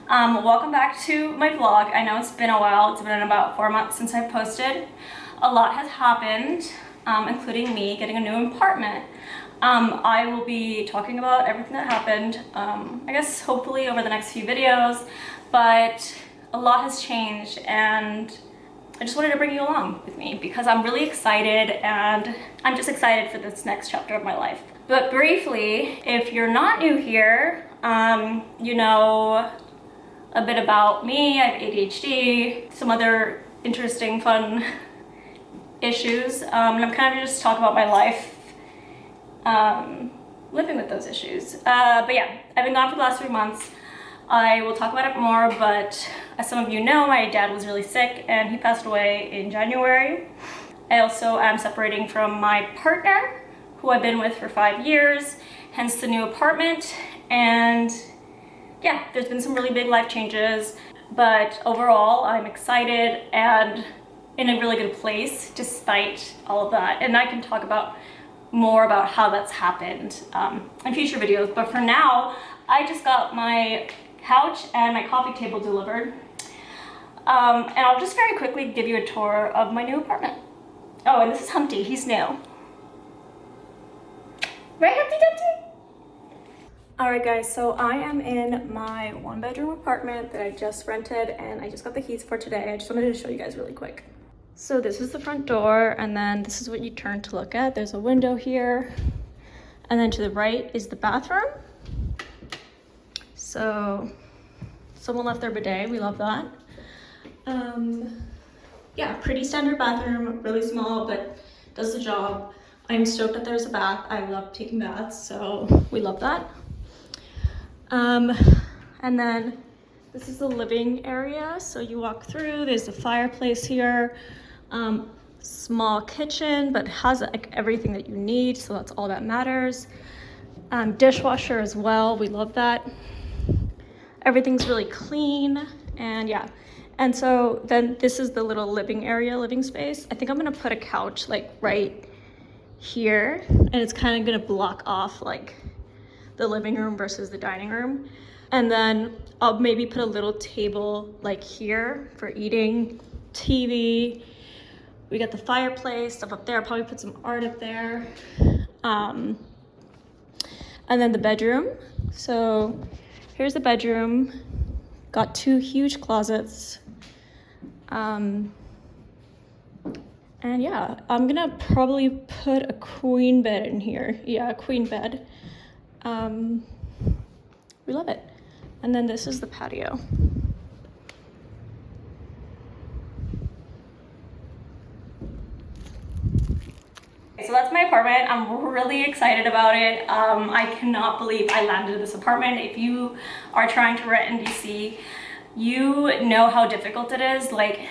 Welcome back to my vlog. I know it's been a while. It's been about 4 months since I've posted. A lot has happened, including me getting a new apartment. I will be talking about everything that happened, I guess hopefully over the next few videos, but a lot has changed and I just wanted to bring you along with me because I'm really excited and I'm just excited for this next chapter of my life. But briefly, if you're not new here, you know a bit about me. I have ADHD, some other interesting, fun issues, and I'm kind of just talk about my life living with those issues. But yeah, I've been gone for the last 3 months. I will talk about it more, but as some of you know, my dad was really sick and he passed away in January. I also am separating from my partner, who I've been with for 5 years, hence the new apartment. And yeah, there's been some really big life changes, but overall I'm excited and in a really good place despite all of that. And I can talk about more about how that's happened in future videos. But for now, I just got my couch and my coffee table delivered. And I'll just very quickly give you a tour of my new apartment. Oh, and this is Humpty, he's new. Right, Humpty Dumpty? Alright guys, so I am in my 1-bedroom apartment that I just rented and I just got the keys for today. I just wanted to show you guys really quick. So this is the front door and then this is what you turn to look at. There's a window here and then to the right is the bathroom. So someone left their bidet, we love that. Yeah, pretty standard bathroom, really small, but does the job. I'm stoked that there's a bath. I love taking baths, so we love that. And then this is the living area. So you walk through, there's a fireplace here, small kitchen, but has like everything that you need. So that's all that matters. Dishwasher as well. We love that. Everything's really clean and yeah. And so then this is the little living area, living space. I think I'm gonna put a couch like right here and it's kind of gonna block off like the living room versus the dining room. And then I'll maybe put a little table like here for eating, TV. We got the fireplace, stuff up there. I'll probably put some art up there. And then the bedroom. So here's the bedroom. Got 2 huge closets. And yeah, I'm gonna probably put a queen bed in here. Yeah, a queen bed. We love it. And then this is the patio. So that's my apartment. I'm really excited about it. I cannot believe I landed in this apartment. If you are trying to rent in DC, you know how difficult it is. Like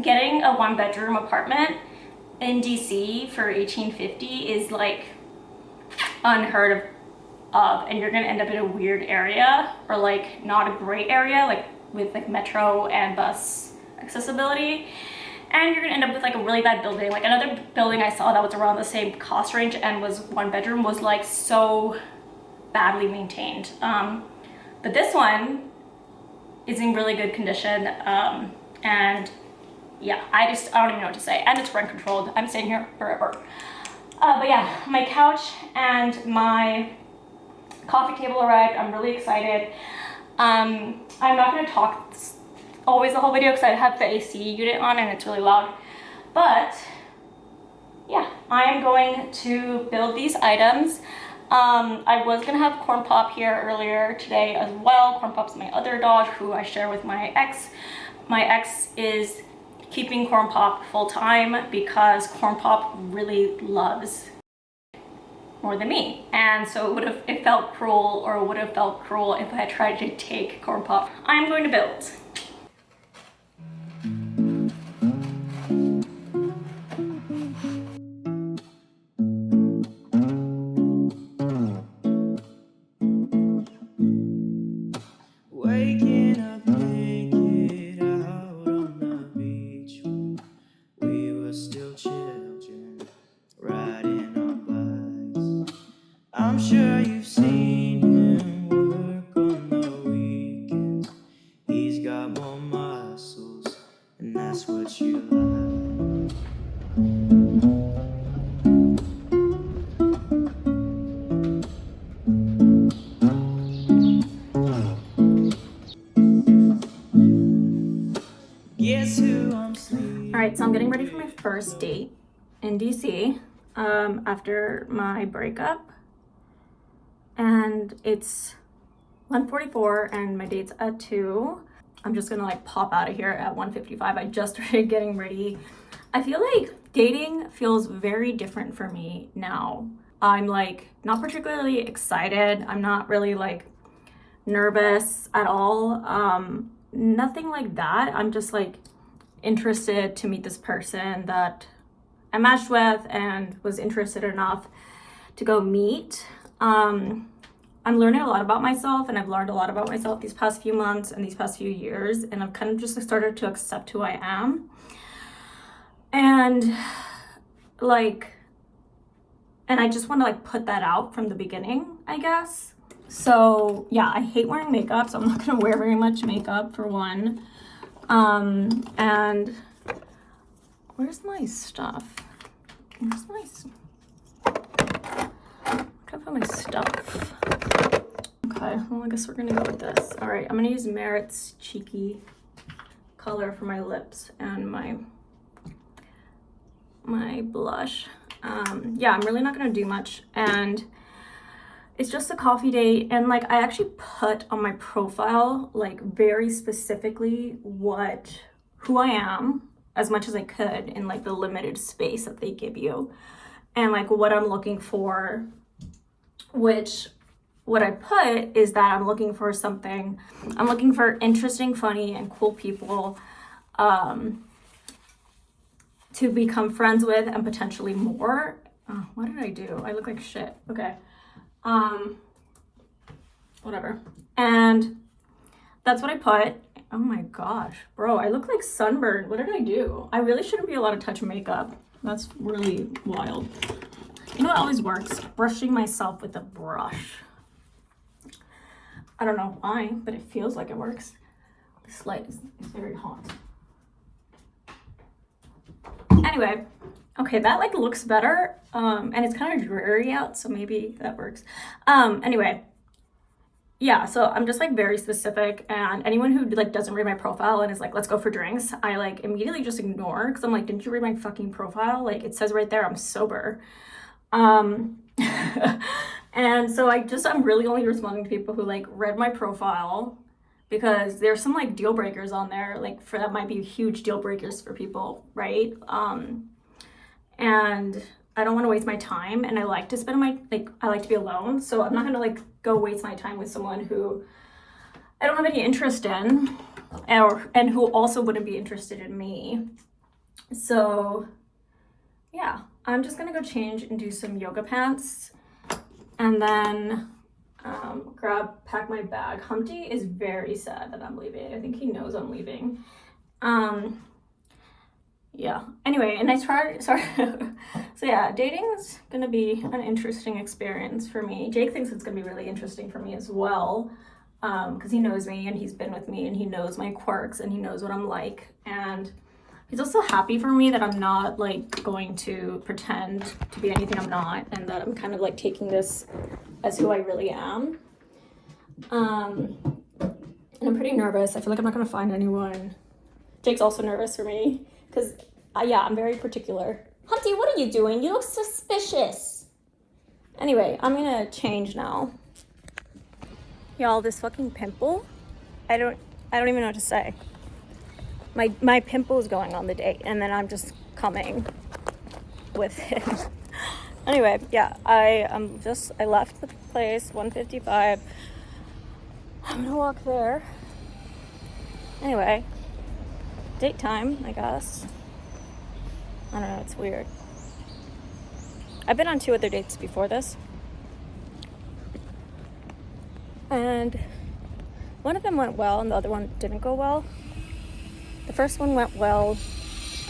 getting a 1-bedroom apartment in DC for $18.50 is like unheard of, and you're gonna end up in a weird area or like not a great area, like with like metro and bus accessibility. And you're gonna end up with like a really bad building. Like another building I saw that was around the same cost range and was 1-bedroom was like so badly maintained. But this one is in really good condition. And yeah, I don't even know what to say. And it's rent controlled. I'm staying here forever. But yeah, my couch and my coffee table arrived. I'm really excited. I'm not gonna talk always the whole video because I have the AC unit on and it's really loud. But yeah, I am going to build these items. I was gonna have Corn Pop here earlier today as well. Corn Pop's my other dog who I share with my ex. My ex is keeping Corn Pop full time because Corn Pop really loves more than me, and so it felt cruel, or would have felt cruel if I had tried to take Corn Pop. I'm going to build. Waking up naked out on the beach when we were still children, riding on bikes. I'm sure you've seen him work on the weekends. right, so I'm getting ready for my first date in DC after my breakup, and it's 1:44 and my date's at 2. I'm just gonna like pop out of here at 1:55. I just started getting ready. I feel like dating feels very different for me now. I'm like not particularly excited. I'm not really like nervous at all. Nothing like that. I'm just like interested to meet this person that I matched with and was interested enough to go meet. I'm learning a lot about myself, and I've learned a lot about myself these past few months and these past few years, and I've kind of just started to accept who I am. And I just want to like put that out from the beginning, I guess. So yeah, I hate wearing makeup, so I'm not gonna wear very much makeup for one. And where's my stuff? Where can I put my stuff? Okay, well, I guess we're gonna go with this. All right, I'm gonna use Merit's Cheeky color for my lips and my blush. Yeah, I'm really not gonna do much, and it's just a coffee date. And like, I actually put on my profile like very specifically who I am as much as I could in like the limited space that they give you, and like what I'm looking for, which what I put is that I'm looking for interesting, funny, and cool people to become friends with, and potentially more. What did I do? I look like shit. Okay. Whatever. And that's what I put. Oh my gosh, bro, I look like sunburned. What did I do? I really shouldn't be allowed to touch makeup. That's really wild. You know what always works? Brushing myself with a brush. I don't know why, but it feels like it works. This light is very hot. Anyway, okay, that like looks better. And it's kind of dreary out, so maybe that works. Anyway, yeah, so I'm just like very specific, and anyone who like doesn't read my profile and is like, let's go for drinks, I like immediately just ignore, because I'm like, didn't you read my fucking profile? Like, it says right there I'm sober. And so I'm really only responding to people who like read my profile, because there's some like deal breakers on there, like for that might be huge deal breakers for people, right? And I don't want to waste my time, and I like to I like to be alone, so I'm not gonna like go waste my time with someone who I don't have any interest in, and who also wouldn't be interested in me. So yeah, I'm just gonna go change and do some yoga pants, and then pack my bag. Humpty is very sad that I'm leaving. I think he knows I'm leaving. Yeah, anyway, and sorry. So yeah, dating is gonna be an interesting experience for me. Jake thinks it's gonna be really interesting for me as well, because he knows me and he's been with me and he knows my quirks and he knows what I'm like, and he's also happy for me that I'm not like going to pretend to be anything I'm not, and that I'm kind of like taking this as who I really am. And I'm pretty nervous. I feel like I'm not gonna find anyone. Jake's also nervous for me, because yeah, I'm very particular. Humpty, what are you doing? You look suspicious. Anyway, I'm gonna change now. Y'all, this fucking pimple, I don't even know what to say. My pimple is going on the date, and then I'm just coming with him. Anyway, yeah, I left the place 1:55. I'm gonna walk there. Anyway, date time, I guess. I don't know, it's weird. I've been on 2 other dates before this, and one of them went well and the other one didn't go well. The first one went well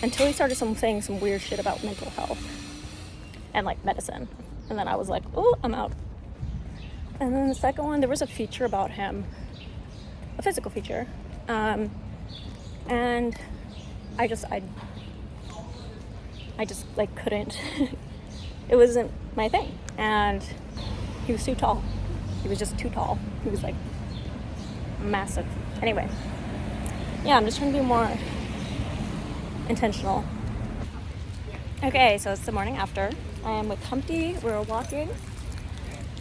until he started saying some weird shit about mental health and like medicine, and then I was like, oh, I'm out. And then the second one, there was a feature about him, a physical feature, and I just like couldn't. It wasn't my thing, and he was too tall. He was just too tall. He was like massive. Anyway, yeah, I'm just trying to be more intentional Okay, so it's the morning after. I'm with Humpty, we're walking,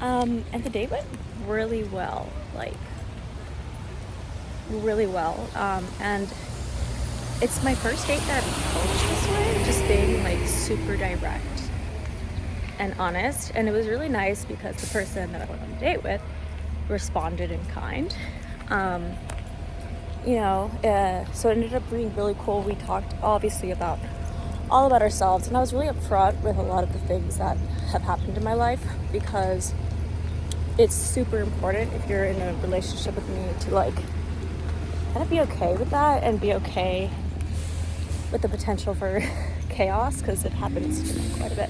and the date went really well, like really well. And it's my first date that I've approached this way, just being like super direct and honest. And it was really nice because the person that I went on a date with responded in kind. So it ended up being really cool. We talked obviously about all about ourselves, and I was really upfront with a lot of the things that have happened in my life, because it's super important if you're in a relationship with me to like kind of be okay with that and be okay with the potential for chaos, because it happens to me quite a bit.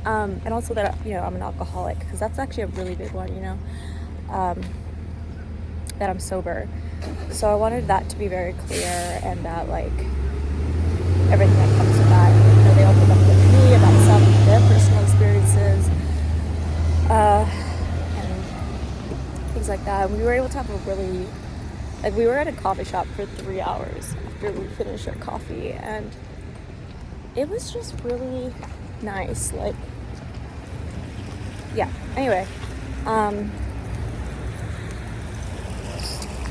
And also that, I'm an alcoholic, because that's actually a really big one, that I'm sober. So I wanted that to be very clear, and that like everything that comes with that, they opened up with me about some of their personal experiences, and things like that. And we were able to have we were at a coffee shop for 3 hours after we finished our coffee, and it was just really nice. Anyway,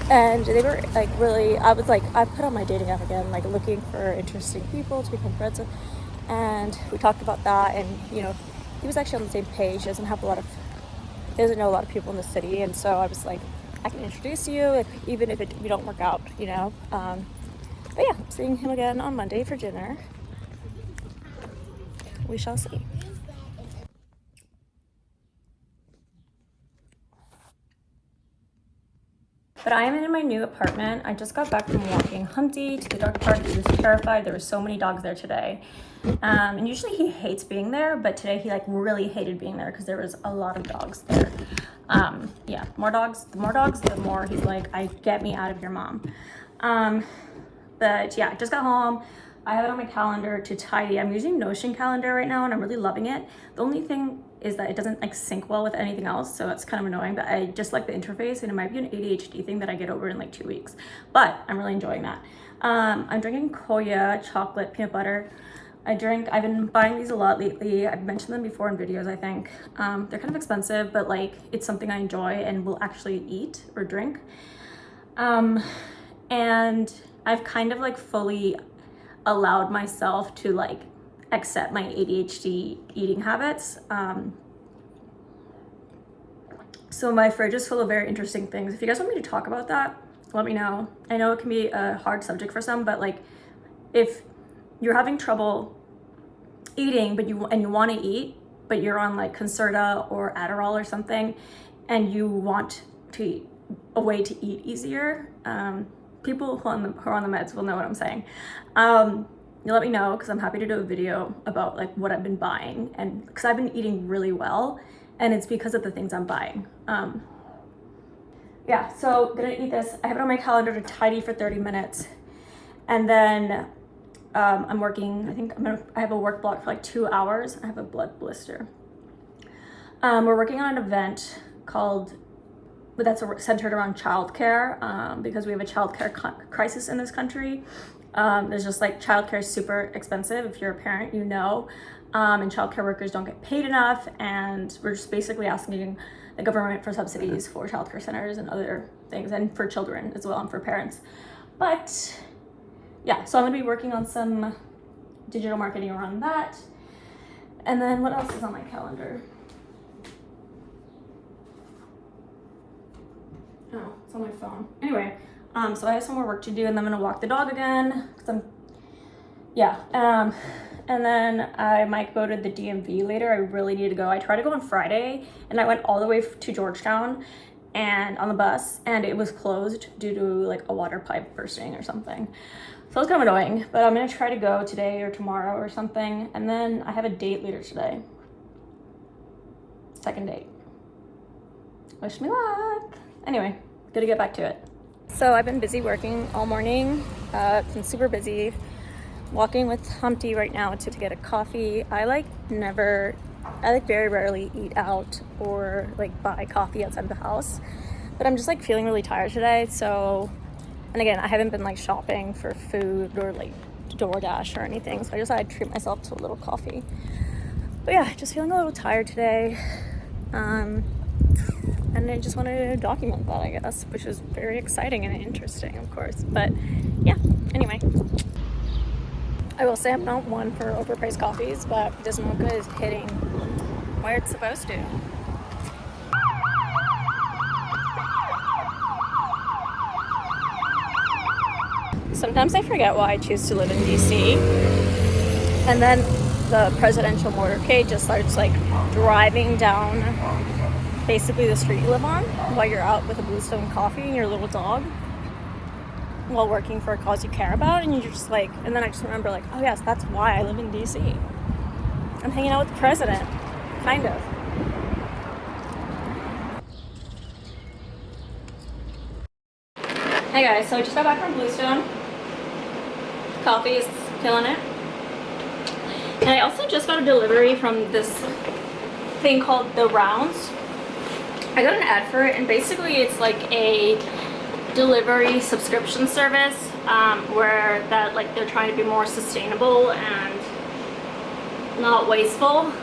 and they were like really, I put on my dating app again, like looking for interesting people to become friends with, and we talked about that. And he was actually on the same page. He doesn't know a lot of people in the city, and so I was like, I can introduce you even if we don't work out, but yeah, I'm seeing him again on Monday for dinner. We shall see. But I am in my new apartment. I just got back from walking Humpty to the dog park. He was terrified. There were so many dogs there today. And usually he hates being there, but today he like really hated being there because there was a lot of dogs there. The more dogs, the more he's like, get me out of here, Mom. But yeah, I just got home. I have it on my calendar to tidy. I'm using Notion calendar right now, and I'm really loving it. The only thing is that it doesn't like sync well with anything else, so it's kind of annoying, but I just like the interface, and it might be an ADHD thing that I get over in like 2 weeks, but I'm really enjoying that. I'm drinking Koya chocolate peanut butter. I've been buying these a lot lately. I've mentioned them before in videos, I think. They're kind of expensive, but like it's something I enjoy and will actually eat or drink. And I've kind of like fully allowed myself to like accept my ADHD eating habits. So my fridge is full of very interesting things. If you guys want me to talk about that, let me know. I know it can be a hard subject for some, but like if you're having trouble eating but you want to eat, but you're on like Concerta or Adderall or something, and you want a way to eat easier, people who are on the meds will know what I'm saying. You let me know, because I'm happy to do a video about like what I've been buying, and because I've been eating really well, and it's because of the things I'm buying. So gonna eat this. I have it on my calendar to tidy for 30 minutes, and then I'm working. I think I have a work block for like 2 hours. I have a blood blister. We're working on an event that's centered around childcare, because we have a childcare crisis in this country. There's just like childcare is super expensive if you're a parent, and childcare workers don't get paid enough, and we're just basically asking the government for subsidies for childcare centers and other things, and for children as well, and for parents. But yeah, so I'm gonna be working on some digital marketing around that. And then what else is on my calendar? Oh, it's on my phone. Anyway, so I have some more work to do, and then I'm gonna walk the dog again, and then I might go to the DMV later. I really need to go. I tried to go on Friday, and I went all the way to Georgetown and on the bus, and it was closed due to like a water pipe bursting or something. So it's kind of annoying, but I'm gonna try to go today or tomorrow or something. And then I have a date later today. Second date. Wish me luck. Anyway, gotta get back to it. So I've been busy working all morning. Been super busy. Walking with Humpty right now to get a coffee. I very rarely eat out or like buy coffee outside of the house, but I'm just like feeling really tired today. So, and again, I haven't been like shopping for food or like DoorDash or anything, so I decided to treat myself to a little coffee. But yeah, just feeling a little tired today. And I just wanted to document that, I guess, which is very exciting and interesting, of course. But yeah, anyway. I will say I'm not one for overpriced coffees, but it doesn't look good as hitting where it's supposed to. Sometimes I forget why I choose to live in DC. And then the presidential motorcade just starts like driving down basically the street you live on while you're out with a Bluestone coffee and your little dog while working for a cause you care about, and you're just like, and then I just remember like, oh yes, that's why I live in DC. I'm hanging out with the president, kind of. Hey guys, so I just got back from Bluestone. Coffee is killing it. And I also just got a delivery from this thing called The Rounds. I got an ad for it, and basically it's like a delivery subscription service where that like they're trying to be more sustainable and not wasteful,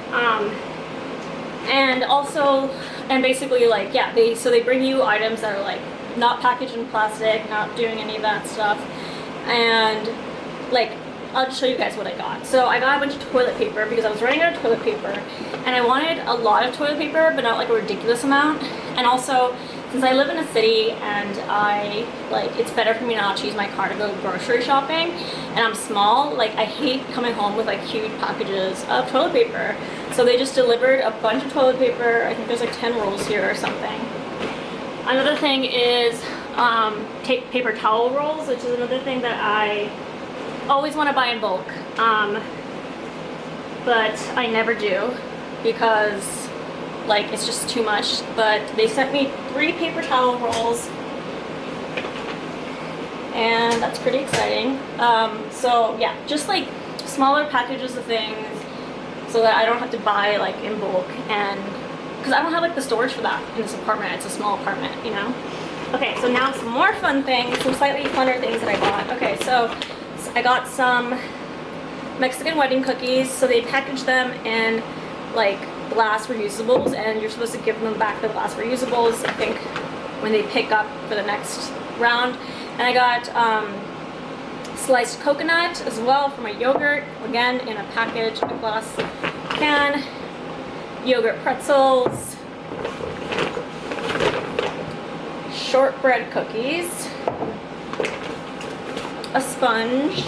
and also, and basically like, yeah, they bring you items that are like not packaged in plastic, not doing any of that stuff. And like, I'll just show you guys what I got. So I got a bunch of toilet paper because I was running out of toilet paper, and I wanted a lot of toilet paper but not like a ridiculous amount. And also, since I live in a city and I like, it's better for me not to use my car to go grocery shopping, and I'm small, like I hate coming home with like huge packages of toilet paper. So they just delivered a bunch of toilet paper. I think there's like 10 rolls here or something. Another thing is paper towel rolls, which is another thing that I always want to buy in bulk, but I never do because like it's just too much. But they sent me 3 paper towel rolls, and that's pretty exciting. So yeah, just like smaller packages of things so that I don't have to buy like in bulk, and because I don't have like the storage for that in this apartment. It's a small apartment, you know. Okay, so now some more fun things, some slightly funner things that I bought. Okay, so I got some Mexican wedding cookies. So they package them in like glass reusables, and you're supposed to give them back the glass reusables, I think, when they pick up for the next round. And I got sliced coconut as well for my yogurt, again in a package, a glass can, yogurt pretzels, shortbread cookies, a sponge,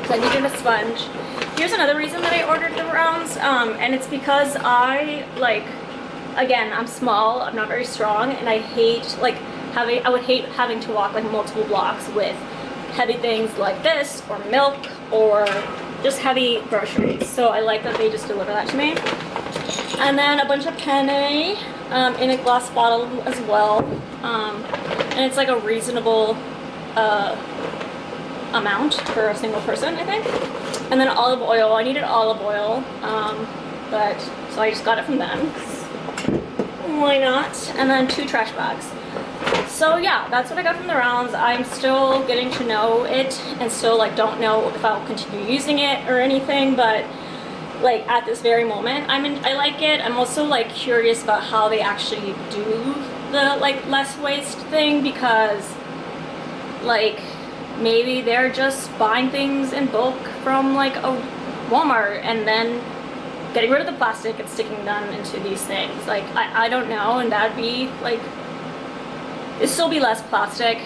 because I needed a sponge. Here's another reason that I ordered the rounds, and it's because I, like, again, I'm small, I'm not very strong, and I hate, like, I would hate having to walk, like, multiple blocks with heavy things like this, or milk, or just heavy groceries. So I like that they just deliver that to me. And then a bunch of penne in a glass bottle as well, and it's like a reasonable amount for a single person, I think. And then olive oil. I needed olive oil, but so I just got it from them. Why not? And then 2 trash bags. So yeah, that's what I got from the rounds. I'm still getting to know it, and still like don't know if I'll continue using it or anything, but like at this very moment I like it. I'm also like curious about how they actually do the like less waste thing, because like maybe they're just buying things in bulk from like a Walmart and then getting rid of the plastic and sticking them into these things. Like I don't know, and that'd be like, it'd still be less plastic,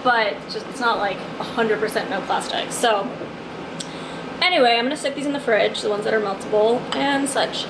but just it's not like 100% no plastic. So anyway, I'm gonna stick these in the fridge, the ones that are meltable and such.